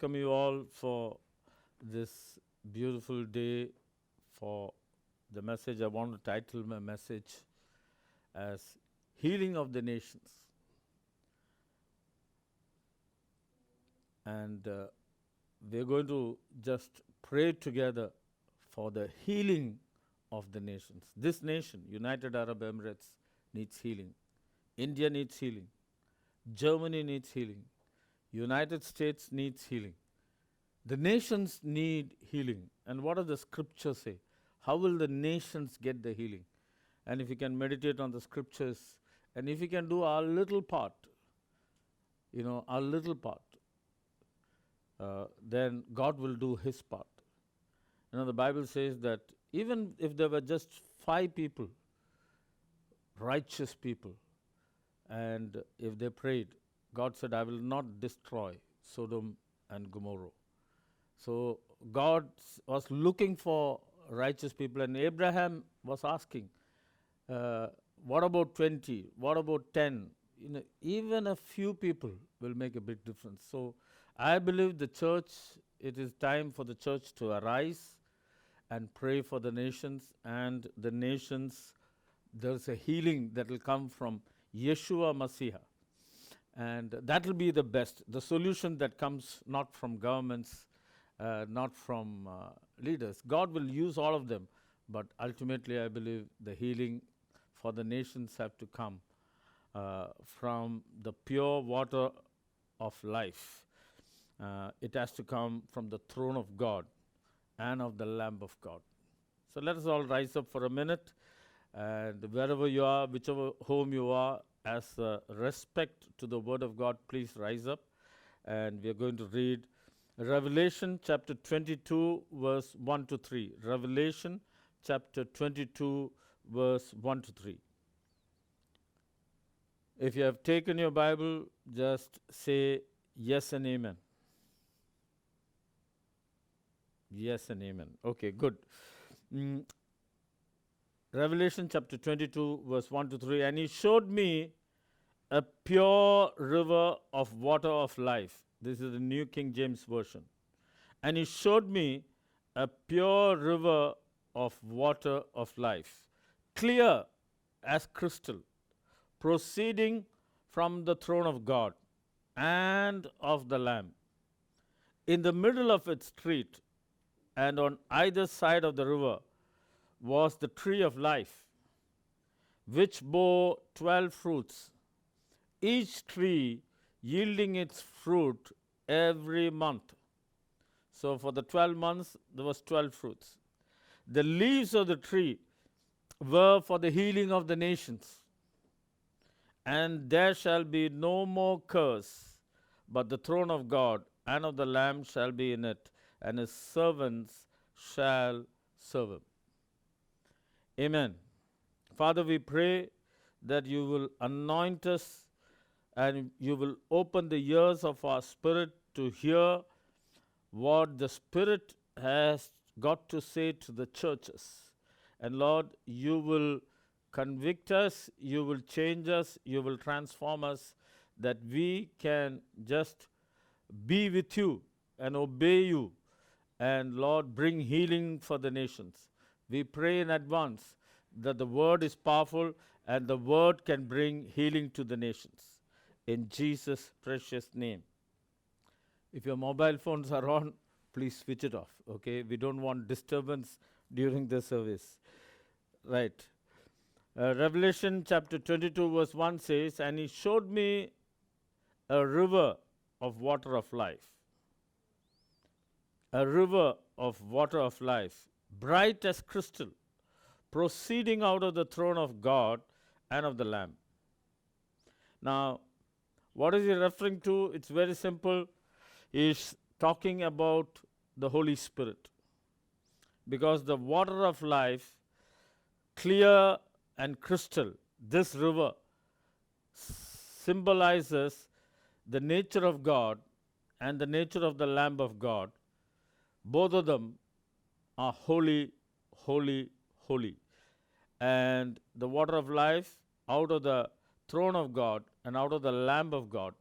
welcome you all for this beautiful day. For the message, I want to title my message as Healing of the Nations. And we're going to just pray together for the healing of the nations. This nation, United Arab Emirates, needs healing. India needs healing. Germany needs healing. United States needs healing. The nations need healing. And what does the scripture say? How will the nations get the healing? And if you can meditate on the scriptures, and if you can do our little part, our little part, then God will do his part. The Bible says that even if there were just 5 people, righteous people, and if they prayed, God said, I will not destroy Sodom and Gomorrah. So God was looking for righteous people, and Abraham was asking, what about 20? What about 10? Even a few people will make a big difference. So I believe the church, it is time for the church to arise and pray for the nations, and the nations, there's a healing that will come from Yeshua Messiah. And that will be the best. The solution that comes not from governments, not from leaders. God will use all of them, but ultimately I believe the healing for the nations have to come from the pure water of life. It has to come from the throne of God and of the Lamb of God. So let us all rise up for a minute, and wherever you are, whichever home you are, as respect to the word of God, please rise up. And we are going to read Revelation chapter 22, verse 1 to 3. Revelation chapter 22, verse 1 to 3. If you have taken your Bible, just say yes and amen. Yes and amen. Okay, good. Revelation chapter 22, verse 1 to 3. And he showed me a pure river of water of life. This is the New King James Version. And he showed me a pure river of water of life, clear as crystal, proceeding from the throne of God and of the Lamb. In the middle of its street, and on either side of the river, was the tree of life, which bore 12 fruits, each tree yielding its fruit every month. So for the 12 months, there was 12 fruits. The leaves of the tree were for the healing of the nations. And there shall be no more curse, but the throne of God and of the Lamb shall be in it, and his servants shall serve him. Amen. Father, we pray that you will anoint us and you will open the ears of our spirit to hear what the Spirit has got to say to the churches. And Lord, you will convict us, you will change us, you will transform us, that we can just be with you and obey you. And Lord, bring healing for the nations. We pray in advance that the word is powerful and the word can bring healing to the nations. In Jesus' precious name. If your mobile phones are on, please switch it off, okay? We don't want disturbance during the service. Right. Revelation chapter 22, verse 1 says, and he showed me a river of water of life. A river of water of life, bright as crystal, proceeding out of the throne of God and of the Lamb. Now, what is he referring to? It's very simple. He's talking about the Holy Spirit. Because the water of life, clear and crystal, this river symbolizes the nature of God and the nature of the Lamb of God. Both of them are holy, holy, holy. And the water of life out of the throne of God and out of the Lamb of God,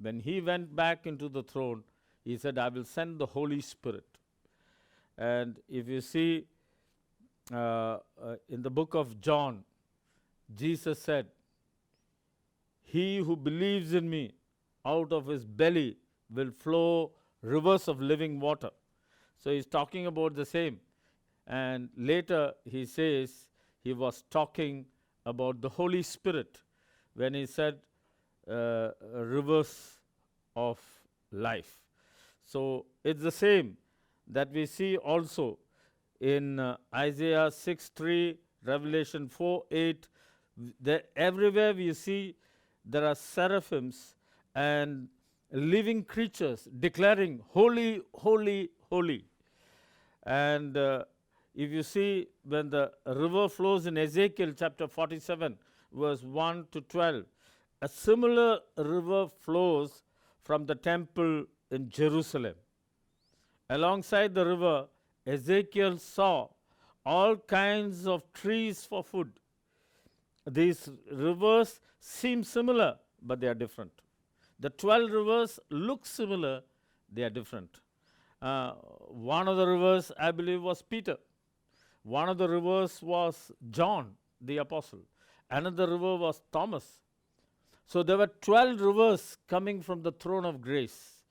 when he went back into the throne, He said, I will send the Holy Spirit. And if you see in the book of John, Jesus said, he who believes in me, out of his belly will flow rivers of living water. So he's talking about the same. And later he says he was talking about the Holy Spirit when he said rivers of life. So it's the same that we see also in Isaiah 6:3, Revelation 4:8. Everywhere we see there are seraphims and living creatures declaring, holy, holy, holy. And if you see when the river flows in Ezekiel chapter 47, verse 1 to 12, a similar river flows from the temple in Jerusalem. Alongside the river, Ezekiel saw all kinds of trees for food. These rivers seem similar, but they are different. The 12 rivers look similar, they are different. One of the rivers, I believe, was Peter. One of the rivers was John, the apostle. Another river was Thomas. So there were 12 rivers coming from the throne of grace.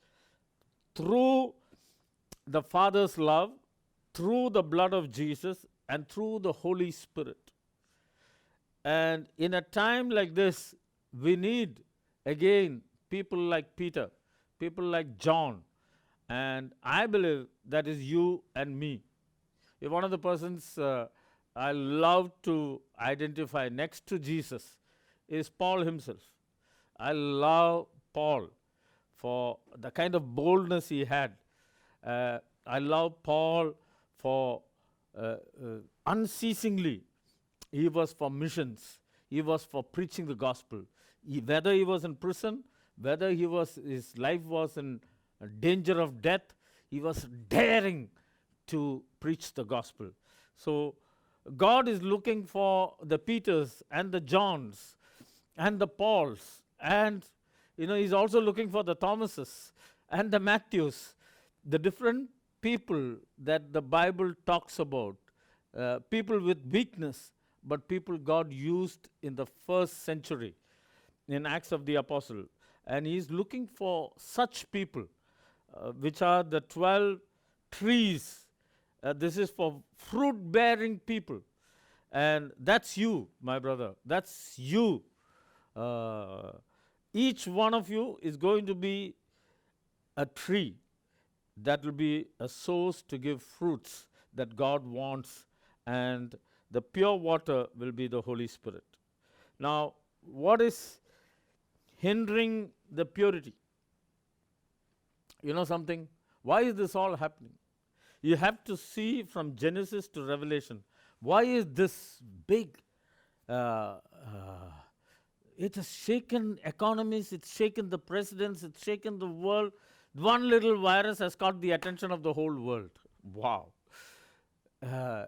Through the Father's love, through the blood of Jesus, and through the Holy Spirit. And in a time like this, we need, again, people like Peter, people like John, and I believe that is you and me. If one of the persons I love to identify next to Jesus is Paul himself. I love Paul for the kind of boldness he had. I love Paul for unceasingly, he was for missions. He was for preaching the gospel. Whether he was in prison, whether his life was in danger of death, he was daring to preach the gospel. So God is looking for the Peters and the Johns and the Pauls, and he's also looking for the Thomases and the Matthews, the different people that the Bible talks about, people with weakness, but people God used in the first century in Acts of the Apostle. And he's looking for such people, which are the 12 trees. This is for fruit-bearing people. And that's you, my brother. That's you. Each one of you is going to be a tree that will be a source to give fruits that God wants, and the pure water will be the Holy Spirit. Now, what is hindering the purity? You know something? Why is this all happening? You have to see from Genesis to Revelation. Why is this big? It has shaken economies, it's shaken the presidents, it's shaken the world. One little virus has caught the attention of the whole world. Wow. Half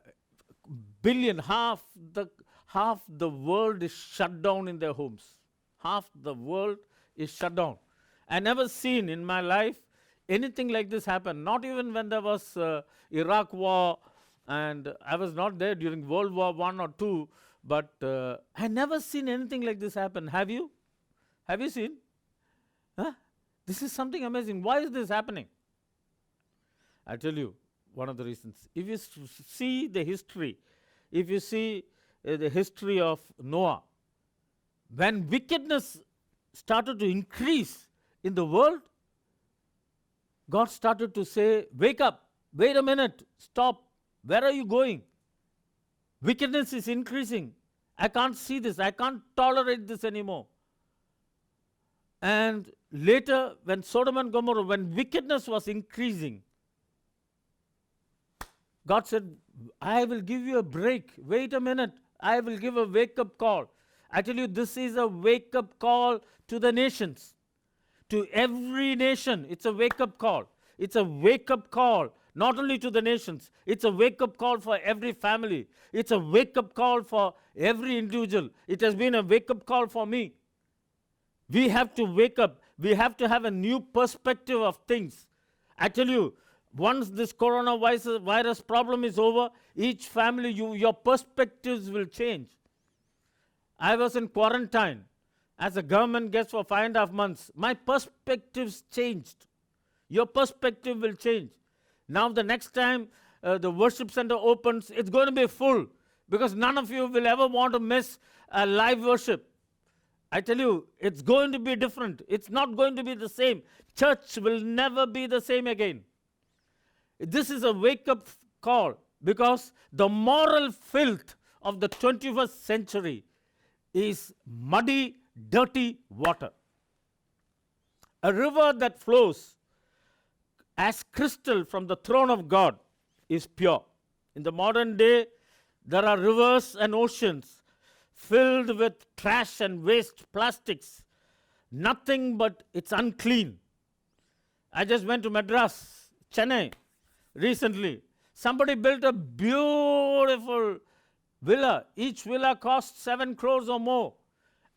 the world is shut down in their homes. Half the world is shut down. I never seen in my life anything like this happen. Not even when there was Iraq war, and I was not there during World War I or II, but I never seen anything like this happen. Have you? Have you seen? Huh? This is something amazing. Why is this happening? I'll tell you one of the reasons. If you see the history, if you see the history of Noah, when wickedness started to increase in the world, God started to say, wake up, wait a minute, stop, where are you going? Wickedness is increasing. I can't see this, I can't tolerate this anymore. And later, when Sodom and Gomorrah, when wickedness was increasing, God said, I will give you a break. Wait a minute. I will give a wake-up call. I tell you, this is a wake-up call to the nations. To every nation, it's a wake-up call. It's a wake-up call, not only to the nations. It's a wake-up call for every family. It's a wake-up call for every individual. It has been a wake-up call for me. We have to wake up. We have to have a new perspective of things. I tell you, once this coronavirus problem is over, each family, your perspectives will change. I was in quarantine as a government guest for 5.5 months. My perspectives changed. Your perspective will change. Now, the next time the worship center opens, it's going to be full because none of you will ever want to miss a live worship. I tell you, it's going to be different. It's not going to be the same. Church will never be the same again. This is a wake-up call because the moral filth of the 21st century is muddy, dirty water. A river that flows as crystal from the throne of God is pure. In the modern day, there are rivers and oceans filled with trash and waste, plastics, nothing but it's unclean. I just went to Madras, Chennai, recently. Somebody built a beautiful villa. Each villa cost 7 crores or more.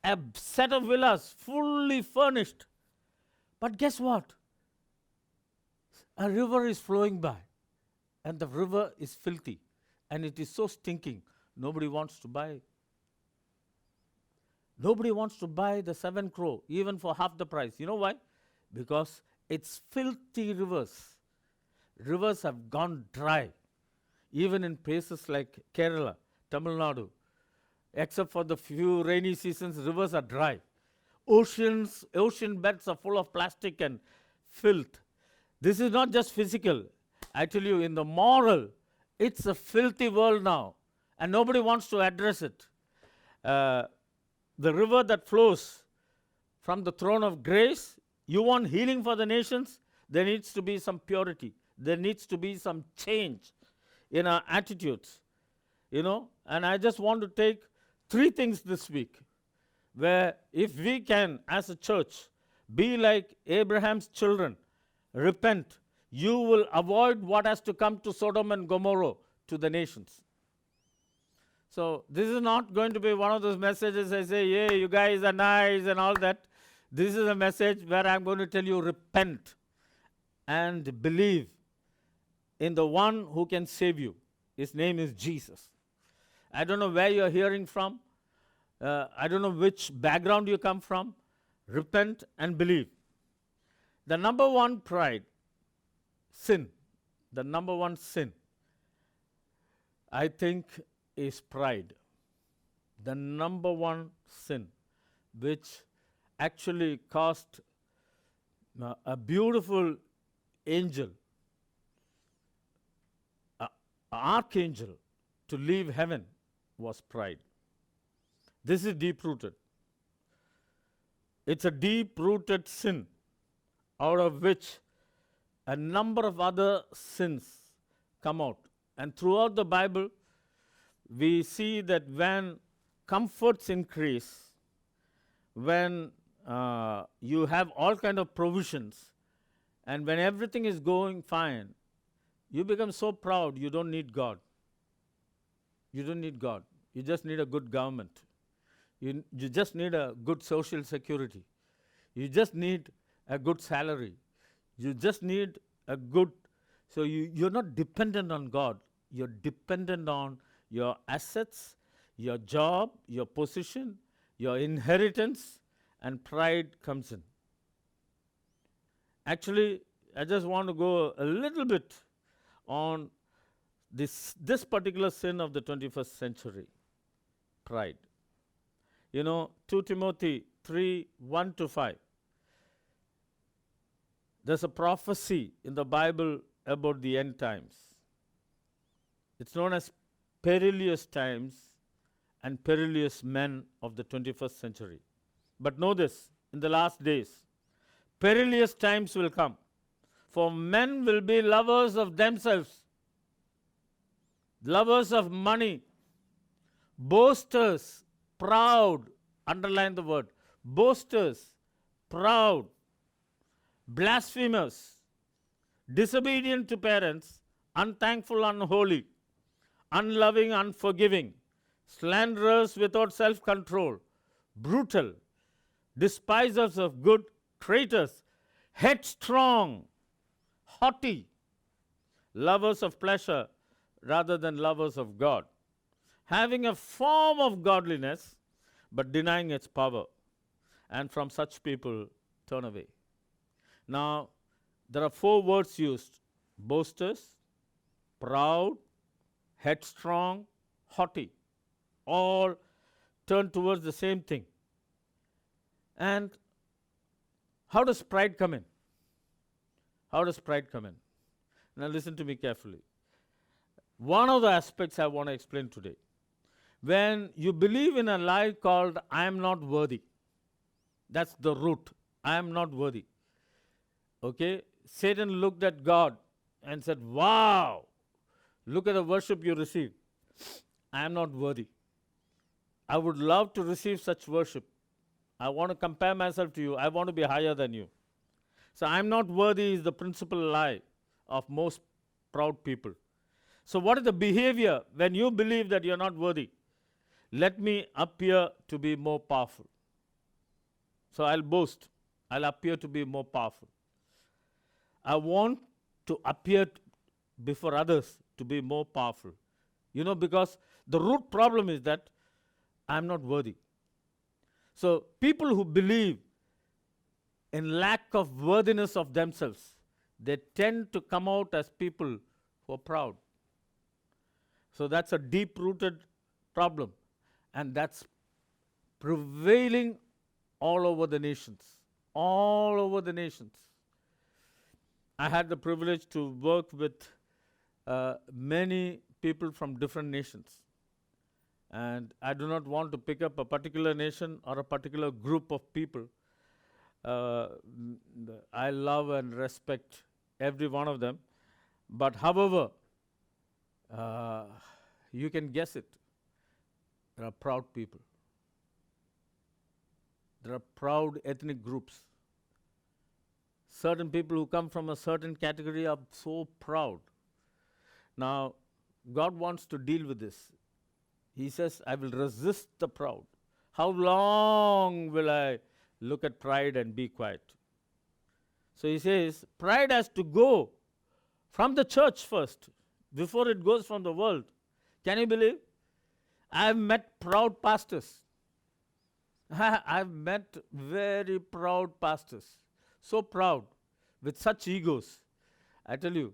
A set of villas fully furnished. But guess what? A river is flowing by, and the river is filthy, and it is so stinking, nobody wants to buy it. Nobody wants to buy the 7 crore, even for half the price. You know why? Because it's filthy rivers. Rivers have gone dry, even in places like Kerala, Tamil Nadu. Except for the few rainy seasons, rivers are dry. Ocean beds are full of plastic and filth. This is not just physical. I tell you, in the moral, it's a filthy world now, and nobody wants to address it. The river that flows from the throne of grace, you want healing for the nations, there needs to be some purity. There needs to be some change in our attitudes. And I just want to take 3 things this week, where if we can, as a church, be like Abraham's children, repent, you will avoid what has to come to Sodom and Gomorrah to the nations. So this is not going to be one of those messages I say, yeah, you guys are nice and all that. This is a message where I'm going to tell you, repent and believe in the one who can save you. His name is Jesus. I don't know where you're hearing from. I don't know which background you come from. Repent and believe. The number one pride, sin, the number one sin, I think, is pride. The number one sin, which actually caused a beautiful angel, an archangel, to leave heaven, was pride. This is deep-rooted. It's a deep-rooted sin, out of which a number of other sins come out. And throughout the Bible, we see that when comforts increase, when you have all kind of provisions, and when everything is going fine, you become so proud you don't need God. You don't need God. You just need a good government. You just need a good social security. You just need a good salary. You just need a good... So you're not dependent on God. You're dependent on your assets, your job, your position, your inheritance, and pride comes in. Actually, I just want to go a little bit on this particular sin of the 21st century, pride. 2 Timothy 3:1-5. There's a prophecy in the Bible about the end times. It's known as perilous times and perilous men of the 21st century. But know this, in the last days, perilous times will come, for men will be lovers of themselves, lovers of money, boasters, proud, underline the word, boasters, proud, blasphemers, disobedient to parents, unthankful, unholy, unloving, unforgiving, slanderers without self-control, brutal, despisers of good, traitors, headstrong, haughty, lovers of pleasure rather than lovers of God, having a form of godliness but denying its power. And from such people turn away. Now, there are 4 words used: boasters, proud, headstrong, haughty. All turn towards the same thing. And how does pride come in? How does pride come in? Now listen to me carefully. One of the aspects I want to explain today. When you believe in a lie called I am not worthy, that's the root. I am not worthy. Okay? Satan looked at God and said, wow, look at the worship you received. I am not worthy. I would love to receive such worship. I want to compare myself to you. I want to be higher than you. So I'm not worthy is the principal lie of most proud people. So what is the behavior when you believe that you're not worthy? Let me appear to be more powerful. So I'll boast. I'll appear to be more powerful. I want to appear before others to be more powerful. Because the root problem is that I'm not worthy. So people who believe in lack of worthiness of themselves, they tend to come out as people who are proud. So that's a deep-rooted problem. And that's prevailing all over the nations. All over the nations. I had the privilege to work with many people from different nations. And I do not want to pick up a particular nation or a particular group of people. I love and respect every one of them. But however, you can guess it. There are proud people. There are proud ethnic groups. Certain people who come from a certain category are so proud. Now, God wants to deal with this. He says, I will resist the proud. How long will I look at pride and be quiet? So he says, pride has to go from the church first, before it goes from the world. Can you believe? I've met proud pastors. I've met very proud pastors. So proud, with such egos. I tell you,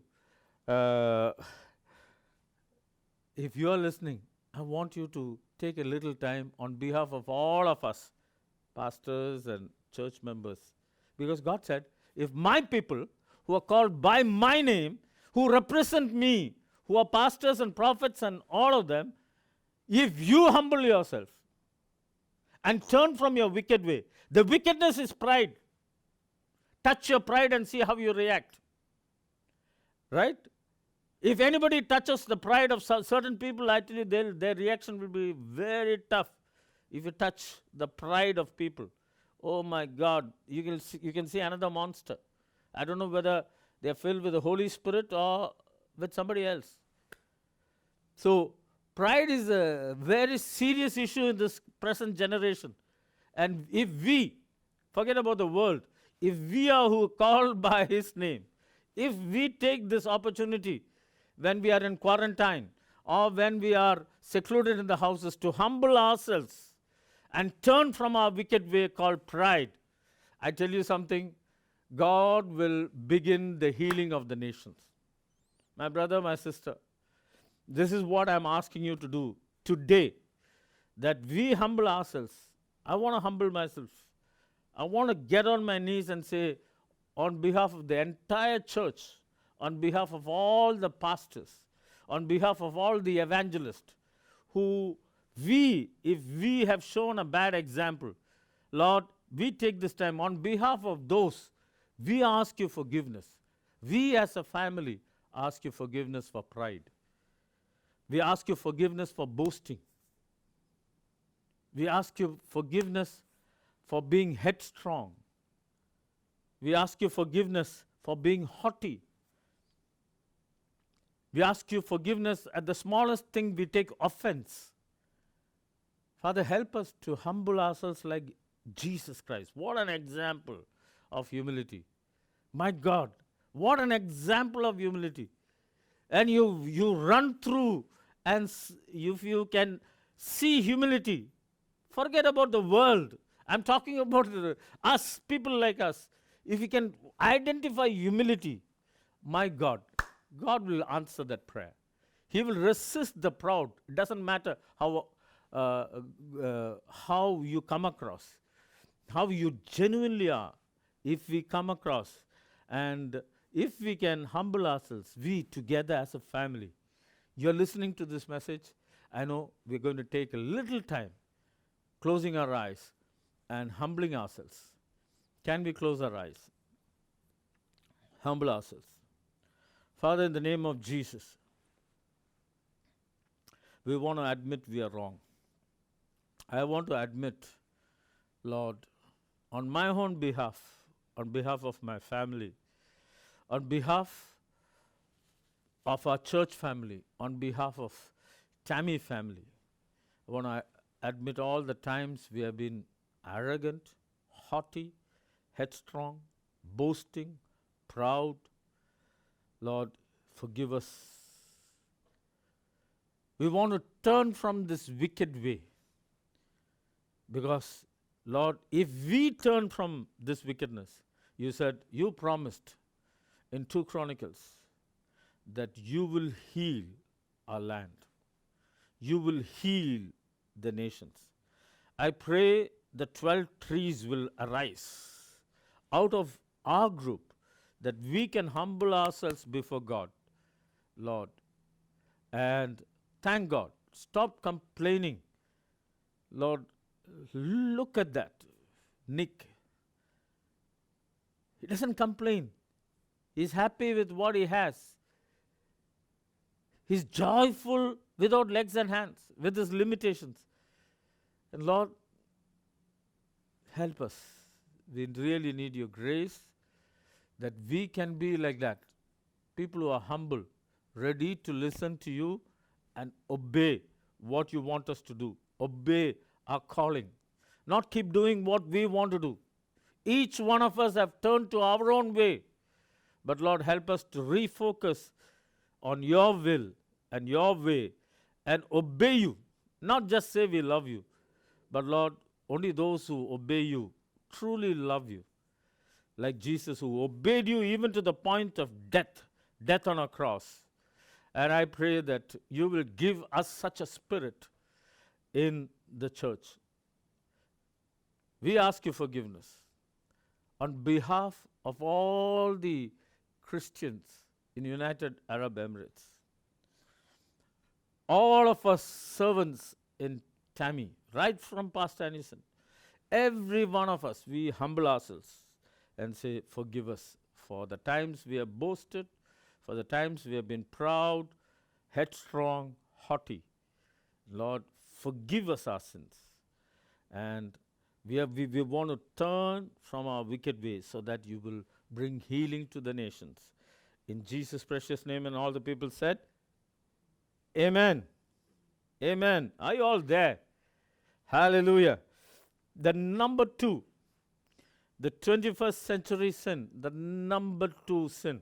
if you are listening, I want you to take a little time on behalf of all of us, pastors and church members. Because God said, if my people who are called by my name, who represent me, who are pastors and prophets and all of them, if you humble yourself and turn from your wicked way, the wickedness is pride. Touch your pride and see how you react. Right? If anybody touches the pride of certain people, I tell you, their reaction will be very tough. If you touch the pride of people, oh my God, you can see another monster. I don't know whether they are filled with the Holy Spirit or with somebody else. So, pride is a very serious issue in this present generation. And if we, forget about the world, if we are who are called by His name, if we take this opportunity when we are in quarantine or when we are secluded in the houses to humble ourselves and turn from our wicked way called pride, I tell you something, God will begin the healing of the nations. My brother, my sister, this is what I'm asking you to do today, that we humble ourselves. I want to humble myself. I want to get on my knees and say, on behalf of the entire church, on behalf of all the pastors, on behalf of all the evangelists, who if we have shown a bad example, Lord, we take this time on behalf of those, we ask you forgiveness. We as a family ask you forgiveness for pride. We ask you forgiveness for boasting. We ask you forgiveness for being headstrong. We ask you forgiveness for being haughty. We ask you forgiveness at the smallest thing we take offense. Father, help us to humble ourselves like Jesus Christ. What an example of humility. My God, What an example of humility. And you run through, and if you can see humility, forget about the world. I'm talking about us, people like us. If you can identify humility, my God, God will answer that prayer. He will resist the proud. It doesn't matter how you come across, how you genuinely are. If we come across, and if we can humble ourselves, we together as a family. You're listening to this message. I know we're going to take a little time closing our eyes and humbling ourselves. Can we close our eyes? Humble ourselves. Father, in the name of Jesus, we want to admit we are wrong. I want to admit, Lord, on my own behalf, on behalf of my family, on behalf of our church family, on behalf of Tammy family, I want to admit all the times we have been arrogant, haughty, headstrong, boasting, proud. Lord, forgive us. We want to turn from this wicked way, because, Lord, if we turn from this wickedness, you said, you promised in 2 Chronicles that you will heal our land. You will heal the nations. I pray the 12 trees will arise out of our group, that we can humble ourselves before God, Lord, and thank God. Stop complaining. Lord, look at that. Nick, he doesn't complain. He's happy with what he has. He's joyful without legs and hands, with his limitations. And Lord, help us. We really need your grace, that we can be like that. People who are humble, ready to listen to you and obey what you want us to do. Obey our calling. Not keep doing what we want to do. Each one of us have turned to our own way. But Lord, help us to refocus on your will and your way and obey you. Not just say we love you, but Lord, only those who obey you truly love you. Like Jesus, who obeyed you even to the point of death on a cross. And I pray that you will give us such a spirit in the church. We ask you forgiveness on behalf of all the Christians in United Arab Emirates. All of us servants in Tammy, right from Pastor Anderson, every one of us, we humble ourselves and say, forgive us for the times we have boasted, for the times we have been proud, headstrong, haughty. Lord, forgive us our sins. And we want to turn from our wicked ways, so that you will bring healing to the nations. In Jesus' precious name, and all the people said, Amen. Amen. Are you all there? Hallelujah. The number 2, the 21st century sin, the number 2 sin,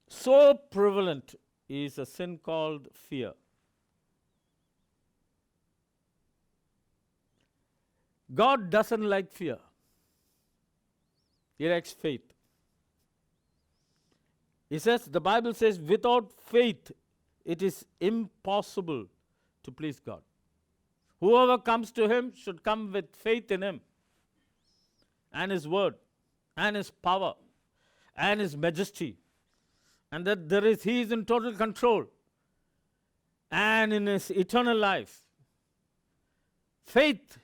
so prevalent, is a sin called fear. God doesn't like fear. He likes faith. He says, the Bible says, without faith, it is impossible to please God. Whoever comes to him should come with faith in him and his word and his power and his majesty, and that he is in total control and in his eternal life. Faith.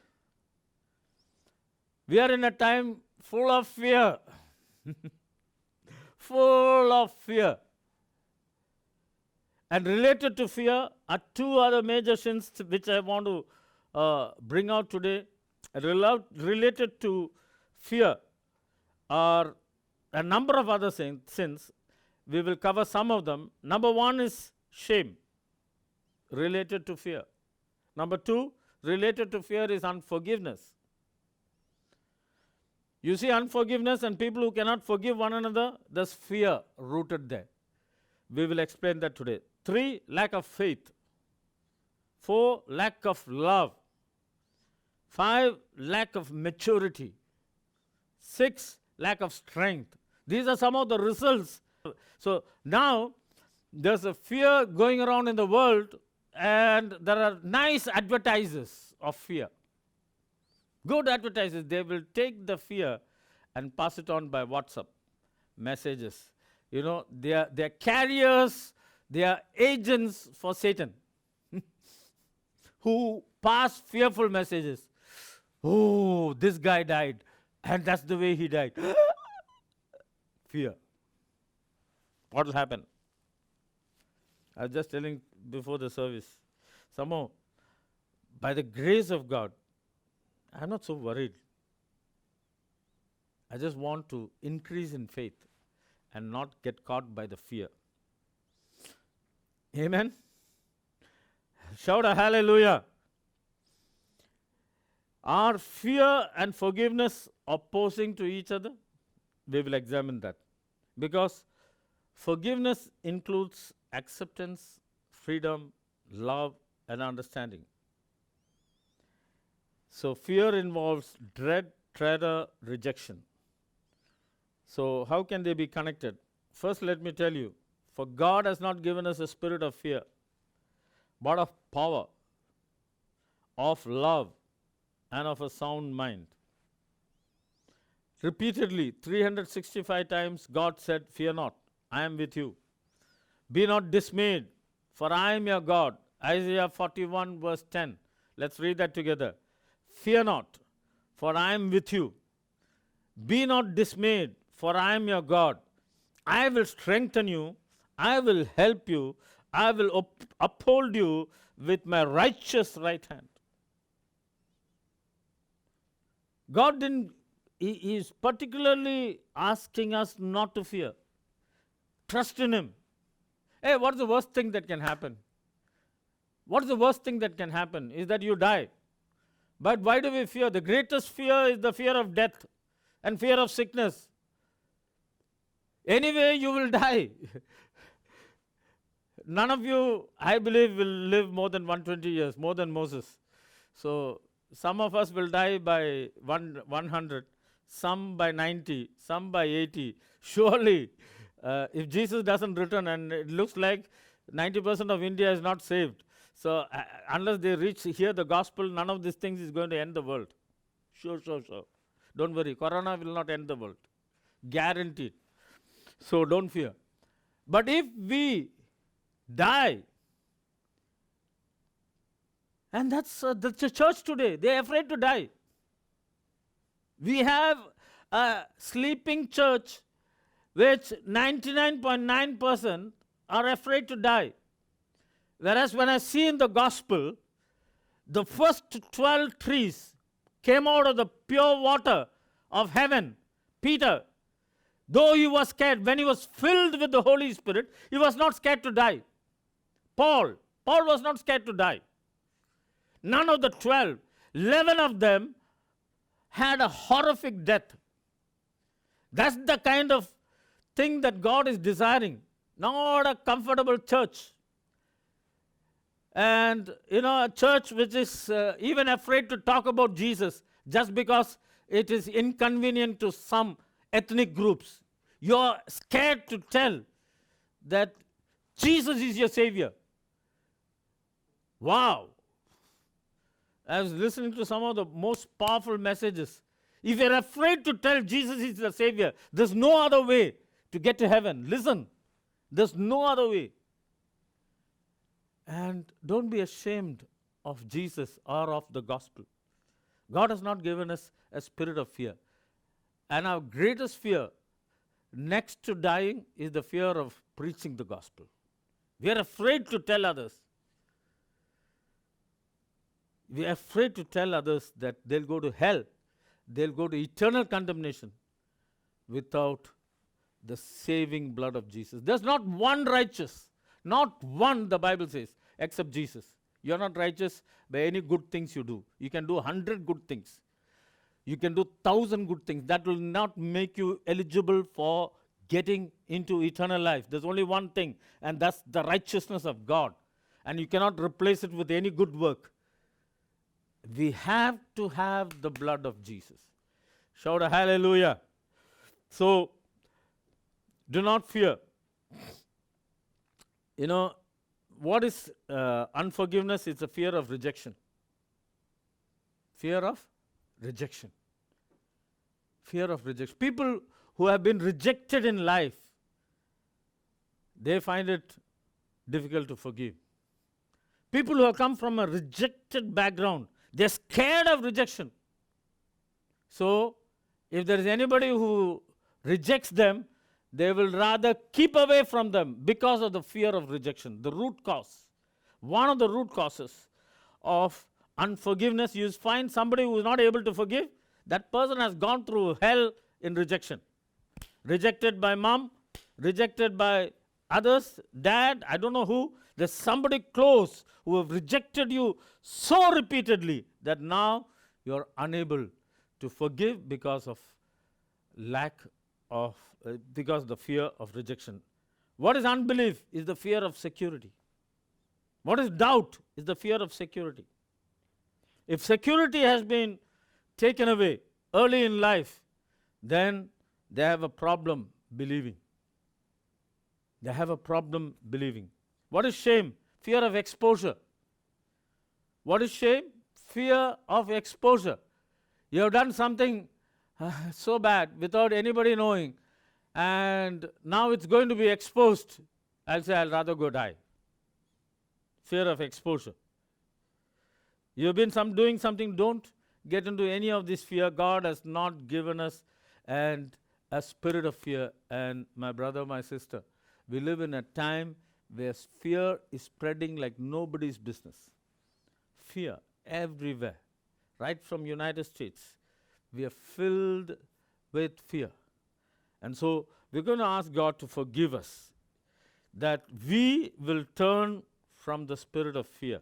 We are in a time full of fear. Full of fear. And related to fear are 2 other major sins which I want to bring out today. Related to fear are a number of other sins. We will cover some of them. Number 1 is shame, related to fear. Number 2, related to fear, is unforgiveness. You see unforgiveness and people who cannot forgive one another, there's fear rooted there. We will explain that today. 3, lack of faith. 4, lack of love. 5, lack of maturity. 6, lack of strength. These are some of the results. So now there's a fear going around in the world, and there are nice advertisers of fear. Good advertisers, they will take the fear and pass it on by WhatsApp messages. You know, they are carriers, they are agents for Satan who pass fearful messages. Oh, this guy died, and that's the way he died. Fear. What will happen? I was just telling before the service, somehow, by the grace of God, I'm not so worried. I just want to increase in faith and not get caught by the fear. Amen? Shout a hallelujah. Are fear and forgiveness opposing to each other? We will examine that. Because forgiveness includes acceptance, freedom, love, and understanding. So fear involves dread, terror, rejection. So how can they be connected? First, let me tell you, for God has not given us a spirit of fear, but of power, of love, and of a sound mind. Repeatedly, 365 times, God said, fear not, I am with you. Be not dismayed, for I am your God. Isaiah 41 verse 10. Let's read that together. Fear not, for I am with you. Be not dismayed, for I am your God. I will strengthen you, I will help you, I will uphold you with my righteous right hand. God He is particularly asking us not to fear. Trust in Him. Hey, what's the worst thing that can happen? What is the worst thing that can happen? Is that you die. But why do we fear? The greatest fear is the fear of death and fear of sickness. Anyway, you will die. None of you, I believe, will live more than 120 years, more than Moses. So some of us will die by 100, some by 90, some by 80. Surely, if Jesus doesn't return, and it looks like 90% of India is not saved. So unless they hear the gospel, none of these things is going to end the world. Sure. Don't worry. Corona will not end the world. Guaranteed. So don't fear. But if we die, and that's the church today, they're afraid to die. We have a sleeping church which 99.9% are afraid to die. Whereas when I see in the gospel, the first 12 trees came out of the pure water of heaven. Peter, though he was scared, when he was filled with the Holy Spirit, he was not scared to die. Paul was not scared to die. None of the 12, 11 of them had a horrific death. That's the kind of thing that God is desiring, not a comfortable church. And, a church which is even afraid to talk about Jesus just because it is inconvenient to some ethnic groups. You're scared to tell that Jesus is your Savior. Wow. I was listening to some of the most powerful messages. If you're afraid to tell Jesus is the Savior, there's no other way to get to heaven. Listen, there's no other way. And don't be ashamed of Jesus or of the gospel. God has not given us a spirit of fear. And our greatest fear, next to dying, is the fear of preaching the gospel. We are afraid to tell others. We are afraid to tell others that they'll go to hell. They'll go to eternal condemnation without the saving blood of Jesus. There's not one righteous, not one, the Bible says, except Jesus. You're not righteous by any good things you do. You can do 100 good things. You can do 1,000 good things. That will not make you eligible for getting into eternal life. There's only one thing, and that's the righteousness of God. And you cannot replace it with any good work. We have to have the blood of Jesus. Shout a hallelujah. So, do not fear. You know, what is unforgiveness? It's a fear of rejection. Fear of rejection. Fear of rejection. People who have been rejected in life, they find it difficult to forgive. People who have come from a rejected background, they're scared of rejection. So, if there is anybody who rejects them, they will rather keep away from them because of the fear of rejection. The root cause. One of the root causes of unforgiveness, you find somebody who is not able to forgive, that person has gone through hell in rejection. Rejected by mom, rejected by others, dad, I don't know who. There's somebody close who have rejected you so repeatedly that now you're unable to forgive because of because of the fear of rejection. What is unbelief? Is the fear of security. What is doubt? Is the fear of security. If security has been taken away early in life, then they have a problem believing. They have a problem believing. What is shame? Fear of exposure. What is shame? Fear of exposure. You have done something so bad without anybody knowing, and now it's going to be exposed. I'll say I'll rather go die. Fear of exposure. You've been doing something, don't get into any of this fear. God has not given us a spirit of fear. And my brother, my sister, we live in a time where fear is spreading like nobody's business. Fear everywhere. Right from United States, we are filled with fear. And so we're going to ask God to forgive us, that we will turn from the spirit of fear.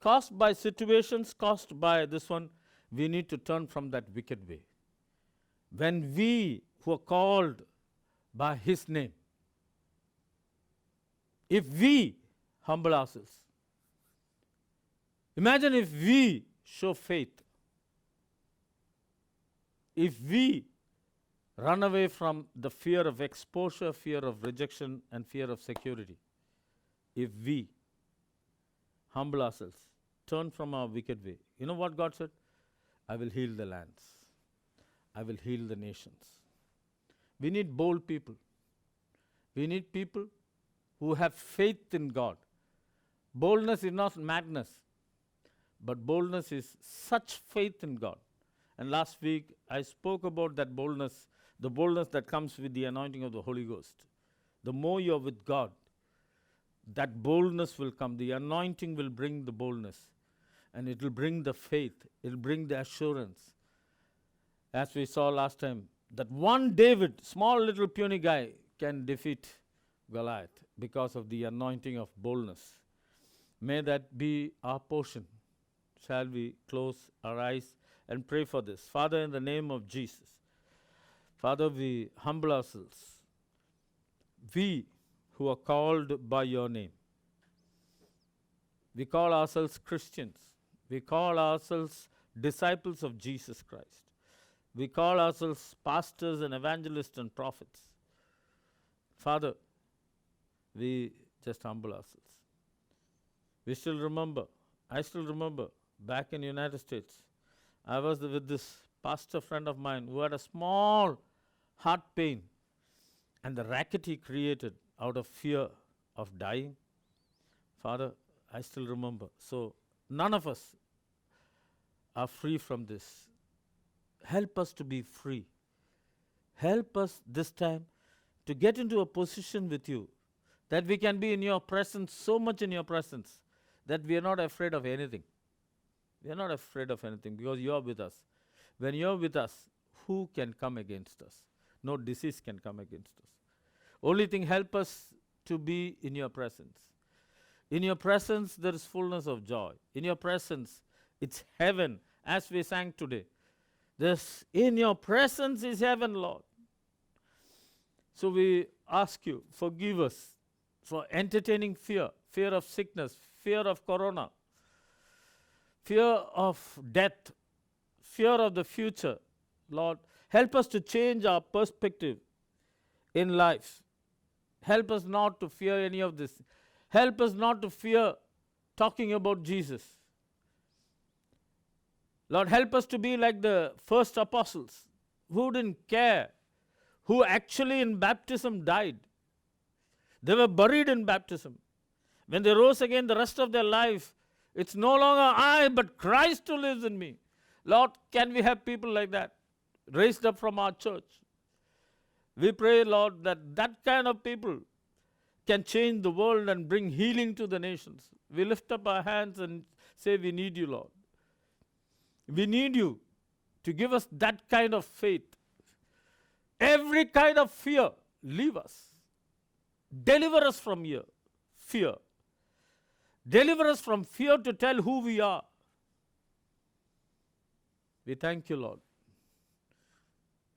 Caused by situations, caused by this one, we need to turn from that wicked way. When we who are called by His name, if we humble ourselves, imagine if we show faith, if we run away from the fear of exposure, fear of rejection, and fear of security, if we humble ourselves, turn from our wicked way. You know what God said? I will heal the lands. I will heal the nations. We need bold people. We need people who have faith in God. Boldness is not madness, but boldness is such faith in God. And last week I spoke about that boldness, the boldness that comes with the anointing of the Holy Ghost. The more you're with God, that boldness will come. The anointing will bring the boldness. And it will bring the faith. It will bring the assurance. As we saw last time, that one David, small little puny guy, can defeat Goliath because of the anointing of boldness. May that be our portion. Shall we close our eyes and pray for this? Father, in the name of Jesus, Father, we humble ourselves. We who are called by your name. We call ourselves Christians. We call ourselves disciples of Jesus Christ. We call ourselves pastors and evangelists and prophets. Father, we just humble ourselves. We still remember, I still remember, back in the United States, I was with this pastor friend of mine who had a small heart pain, and the racket he created out of fear of dying. Father, I still remember. So none of us are free from this. Help us to be free. Help us this time to get into a position with you that we can be in your presence, so much in your presence, that we are not afraid of anything. We are not afraid of anything because you are with us. When you are with us, who can come against us? No disease can come against us. Only thing, help us to be in your presence. In your presence, there is fullness of joy. In your presence, it's heaven, as we sang today. This in your presence is heaven, Lord. So we ask you, forgive us for entertaining fear, fear of sickness, fear of corona, fear of death, fear of the future. Lord, help us to change our perspective in life. Help us not to fear any of this. Help us not to fear talking about Jesus. Lord, help us to be like the first apostles who didn't care, who actually in baptism died. They were buried in baptism. When they rose again the rest of their life, it's no longer I, but Christ who lives in me. Lord, can we have people like that raised up from our church? We pray, Lord, that that kind of people can change the world and bring healing to the nations. We lift up our hands and say, we need you, Lord. We need you to give us that kind of faith. Every kind of fear, leave us. Deliver us from fear. Deliver us from fear to tell who we are. We thank you, Lord.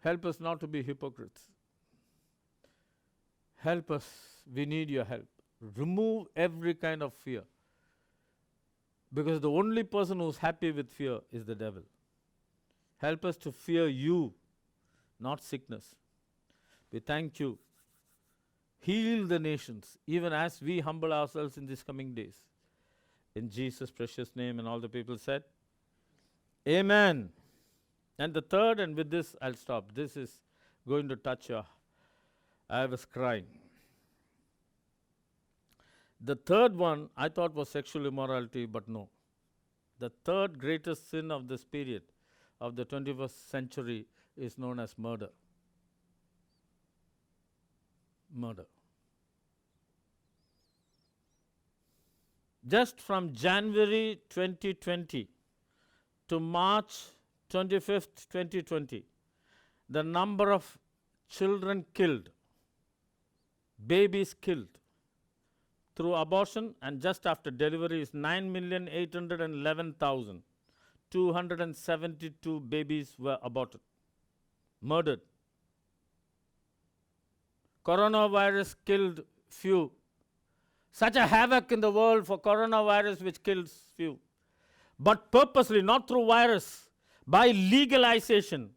Help us not to be hypocrites. Help us. We need your help. Remove every kind of fear. Because the only person who's happy with fear is the devil. Help us to fear you, not sickness. We thank you. Heal the nations, even as we humble ourselves in these coming days. In Jesus' precious name, and all the people said, Amen. And the third, and with this I'll stop. This is going to touch your. I was crying. The third one I thought was sexual immorality, but no. The third greatest sin of this period of the 21st century is known as murder. Murder. Just from January 2020 to March 25th, 2020, the number of children killed, babies killed through abortion and just after delivery is 9,811,272 babies were aborted, murdered. Coronavirus killed few. Such a havoc in the world for coronavirus which kills few. But purposely, not through virus, by legalization,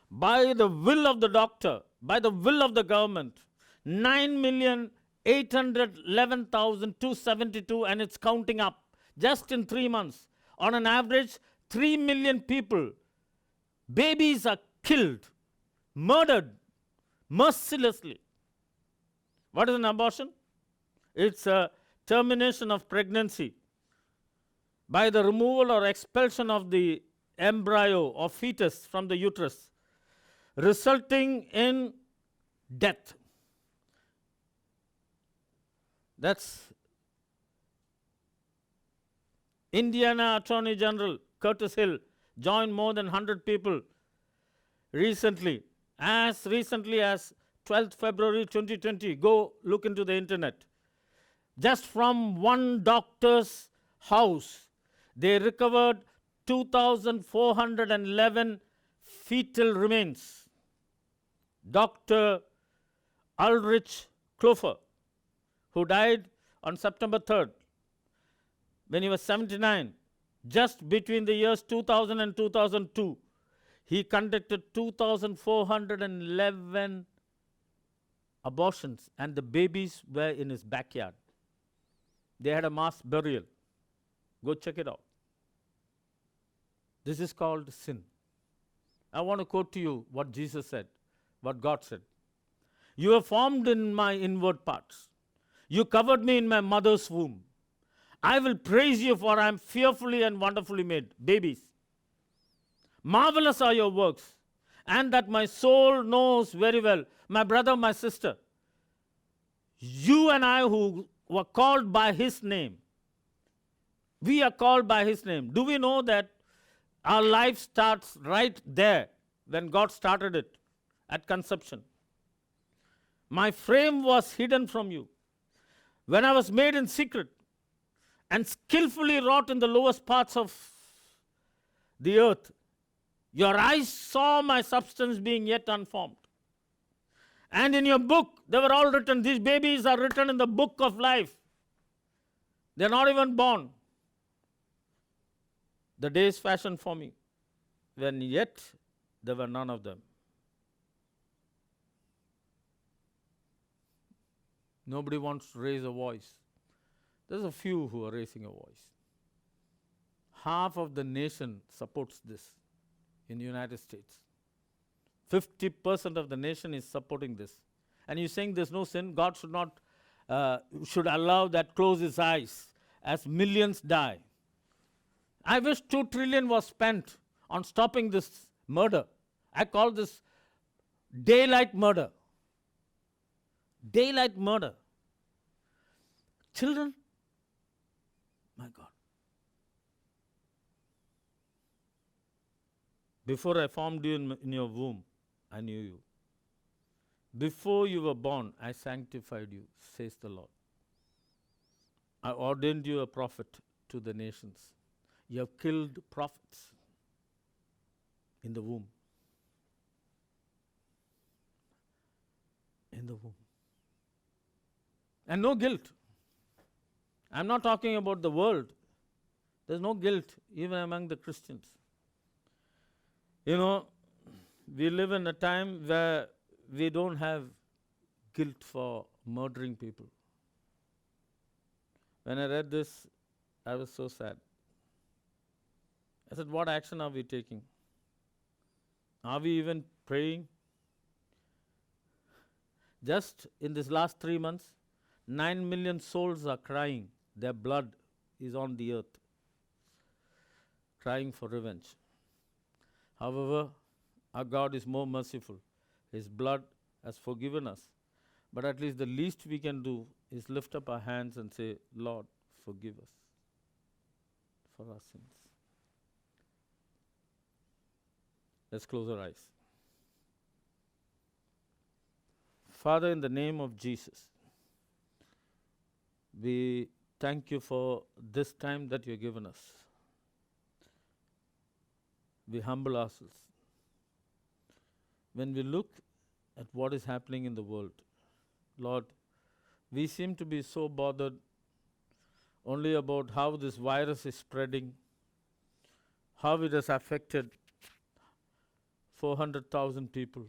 by the will of the doctor, by the will of the government, 9,811,272, and it's counting up just in 3 months. On an average, 3 million people, babies are killed, murdered mercilessly. What is an abortion? It's a termination of pregnancy by the removal or expulsion of the embryo or fetus from the uterus, resulting in death. That's Indiana Attorney General Curtis Hill joined more than 100 people recently as 12th February 2020. Go look into the internet. Just from one doctor's house, they recovered 2,411 fetal remains. Dr. Ulrich Klopfer, who died on September 3rd, when he was 79, just between the years 2000 and 2002, he conducted 2,411 abortions, and the babies were in his backyard. They had a mass burial. Go check it out. This is called sin. I want to quote to you what Jesus said, what God said. You were formed in my inward parts. You covered me in my mother's womb. I will praise you, for I am fearfully and wonderfully made. Babies. Marvelous are your works, and that my soul knows very well. My brother, my sister, you and I who were called by his name, we are called by his name. Do we know that our life starts right there when God started it at conception? My frame was hidden from you when I was made in secret and skillfully wrought in the lowest parts of the earth. Your eyes saw my substance being yet unformed. And in your book, they were all written. These babies are written in the book of life. They're not even born. The days fashioned for me, when yet there were none of them. Nobody wants to raise a voice. There's a few who are raising a voice. Half of the nation supports this in the United States. 50% of the nation is supporting this. And you're saying there's no sin? God should not, should allow that close his eyes as millions die. I wish 2 trillion was spent on stopping this murder. I call this daylight murder. Daylight murder. Children, my God. Before I formed you in your womb, I knew you. Before you were born, I sanctified you, says the Lord. I ordained you a prophet to the nations. You have killed prophets in the womb. In the womb. And no guilt. I'm not talking about the world. There's no guilt even among the Christians. You know, we live in a time where we don't have guilt for murdering people. When I read this, I was so sad. I said, what action are we taking? Are we even praying? Just in this last 3 months, 9 million souls are crying. Their blood is on the earth, crying for revenge. However, our God is more merciful. His blood has forgiven us. But at least the least we can do is lift up our hands and say, Lord, forgive us for our sins. Let's close our eyes. Father, in the name of Jesus, we thank you for this time that you have given us. We humble ourselves. When we look at what is happening in the world, Lord, we seem to be so bothered only about how this virus is spreading, how it has affected 400,000 people.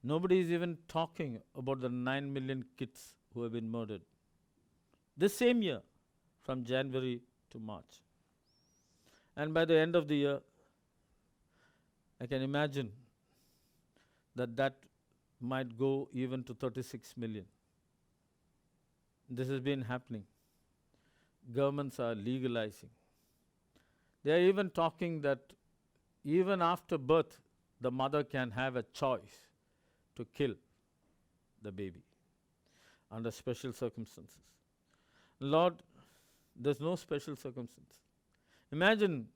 Nobody is even talking about the 9 million kids who have been murdered this same year, from January to March. And by the end of the year, I can imagine that might go even to 36 million. This has been happening. Governments are legalizing. They are even talking that even after birth, the mother can have a choice to kill the baby under special circumstances. Lord, there's no special circumstance. Imagine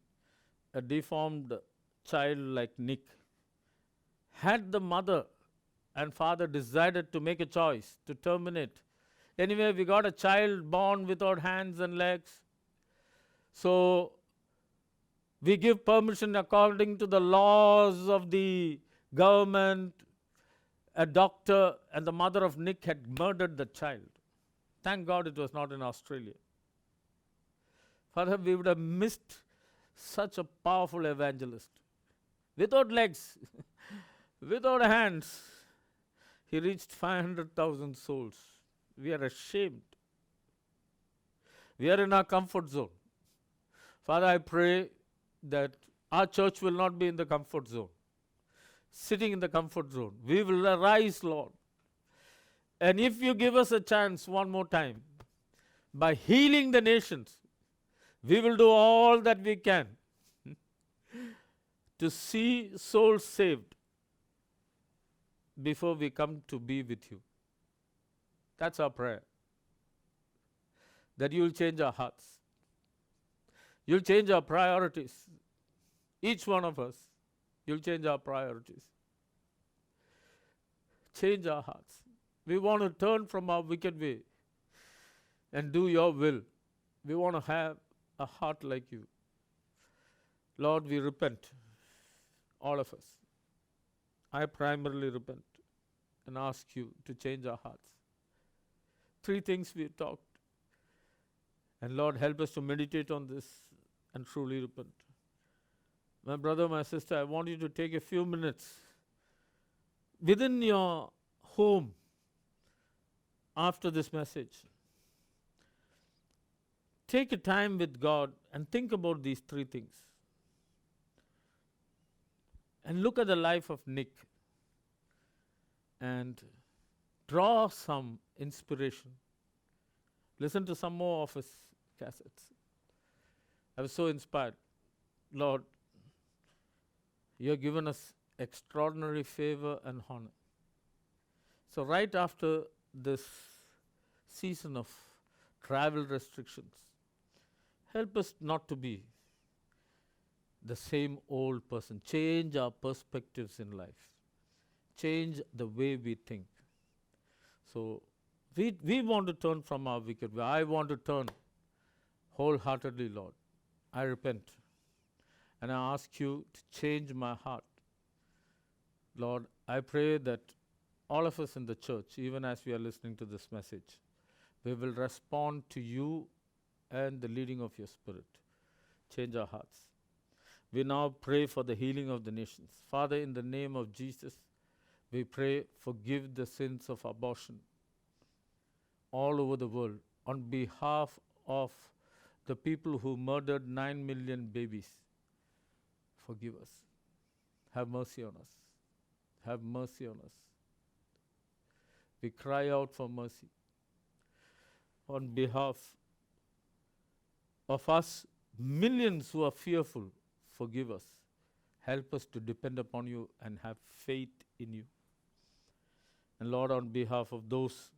a deformed child like Nick. Had the mother and father decided to make a choice to terminate, anyway, we got a child born without hands and legs. So we give permission according to the laws of the government. A doctor and the mother of Nick had murdered the child. Thank God it was not in Australia. Father, we would have missed such a powerful evangelist. Without legs, without hands, he reached 500,000 souls. We are ashamed. We are in our comfort zone. Father, I pray that our church will not be in the comfort zone, sitting in the comfort zone. We will arise, Lord. And if you give us a chance one more time, by healing the nations, we will do all that we can to see souls saved before we come to be with you. That's our prayer. That you will change our hearts. You'll change our priorities. Each one of us, you'll change our priorities. Change our hearts. We want to turn from our wicked way and do your will. We want to have a heart like you. Lord, we repent, all of us. I primarily repent and ask you to change our hearts. 3 things we talked. And Lord, help us to meditate on this and truly repent. My brother, my sister, I want you to take a few minutes within your home after this message. Take a time with God and think about these 3 things. And look at the life of Nick and draw some inspiration. Listen to some more of his cassettes. I was so inspired. Lord, you have given us extraordinary favor and honor. So right after this season of travel restrictions, help us not to be the same old person. Change our perspectives in life. Change the way we think. So we want to turn from our wicked way. I want to turn wholeheartedly, Lord. I repent. And I ask you to change my heart. Lord, I pray that all of us in the church, even as we are listening to this message, we will respond to you and the leading of your Spirit. Change our hearts. We now pray for the healing of the nations. Father, in the name of Jesus, we pray, forgive the sins of abortion all over the world on behalf of the people who murdered 9 million babies. Forgive us. Have mercy on us. Have mercy on us. We cry out for mercy. On behalf of us, millions who are fearful, forgive us. Help us to depend upon you and have faith in you. And Lord, on behalf of those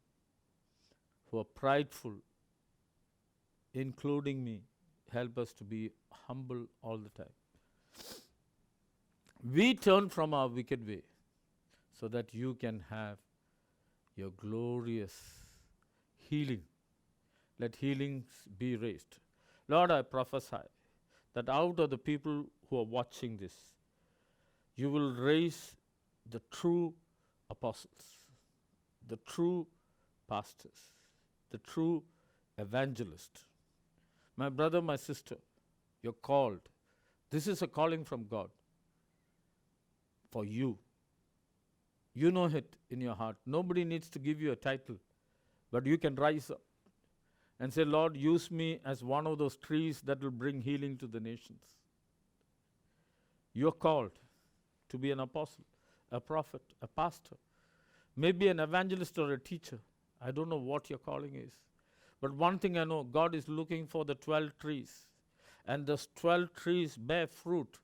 who are prideful, including me, help us to be humble all the time. We turn from our wicked way so that you can have your glorious healing. Let healings be raised. Lord, I prophesy that out of the people who are watching this, you will raise the true apostles, the true pastors, the true evangelist. My brother, my sister, you're called. This is a calling from God for you. You know it in your heart. Nobody needs to give you a title, but you can rise up and say, Lord, use me as one of those trees that will bring healing to the nations. You're called to be an apostle, a prophet, a pastor, maybe an evangelist or a teacher. I don't know what your calling is. But one thing I know, God is looking for the 12 trees. And those 12 trees bear fruit.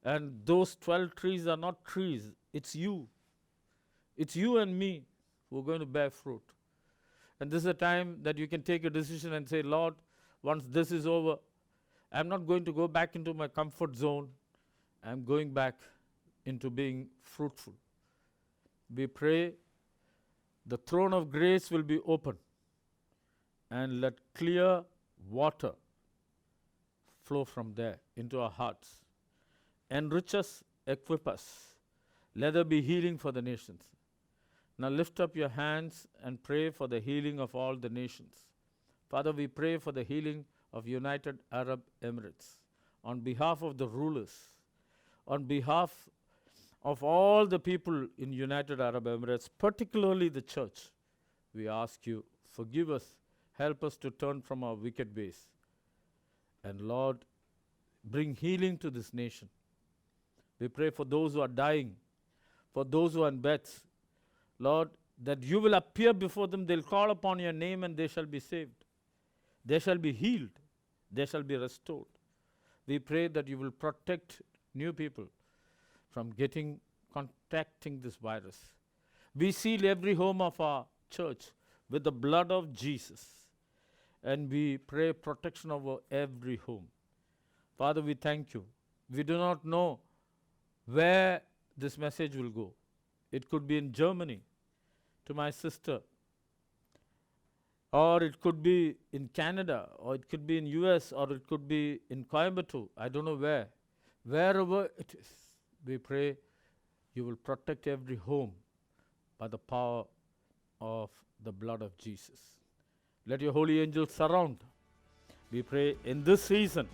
And those 12 trees are not trees. It's you. It's you and me who are going to bear fruit. And this is a time that you can take a decision and say, Lord, once this is over, I'm not going to go back into my comfort zone. I'm going back into being fruitful. We pray the throne of grace will be open and let clear water flow from there into our hearts. Enrich us, equip us. Let there be healing for the nations. Now lift up your hands and pray for the healing of all the nations. Father, we pray for the healing of United Arab Emirates on behalf of the rulers, on behalf of all the people in United Arab Emirates, particularly the church. We ask you, forgive us, help us to turn from our wicked ways. And Lord, bring healing to this nation. We pray for those who are dying, for those who are in beds. Lord, that you will appear before them, they'll call upon your name and they shall be saved. They shall be healed. They shall be restored. We pray that you will protect new people from contacting this virus. We seal every home of our church with the blood of Jesus. And we pray protection over every home. Father, we thank you. We do not know where this message will go. It could be in Germany, to my sister, or it could be in Canada, or it could be in US, or it could be in Coimbatore. I don't know where. Wherever it is, we pray you will protect every home by the power of the blood of Jesus. Let your holy angels surround. We pray in this season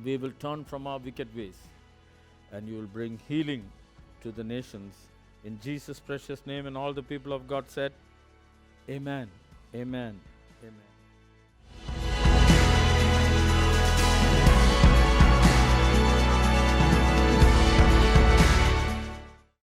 we will turn from our wicked ways and you will bring healing to the nations. In Jesus' precious name, and all the people of God said, Amen. Amen. Amen.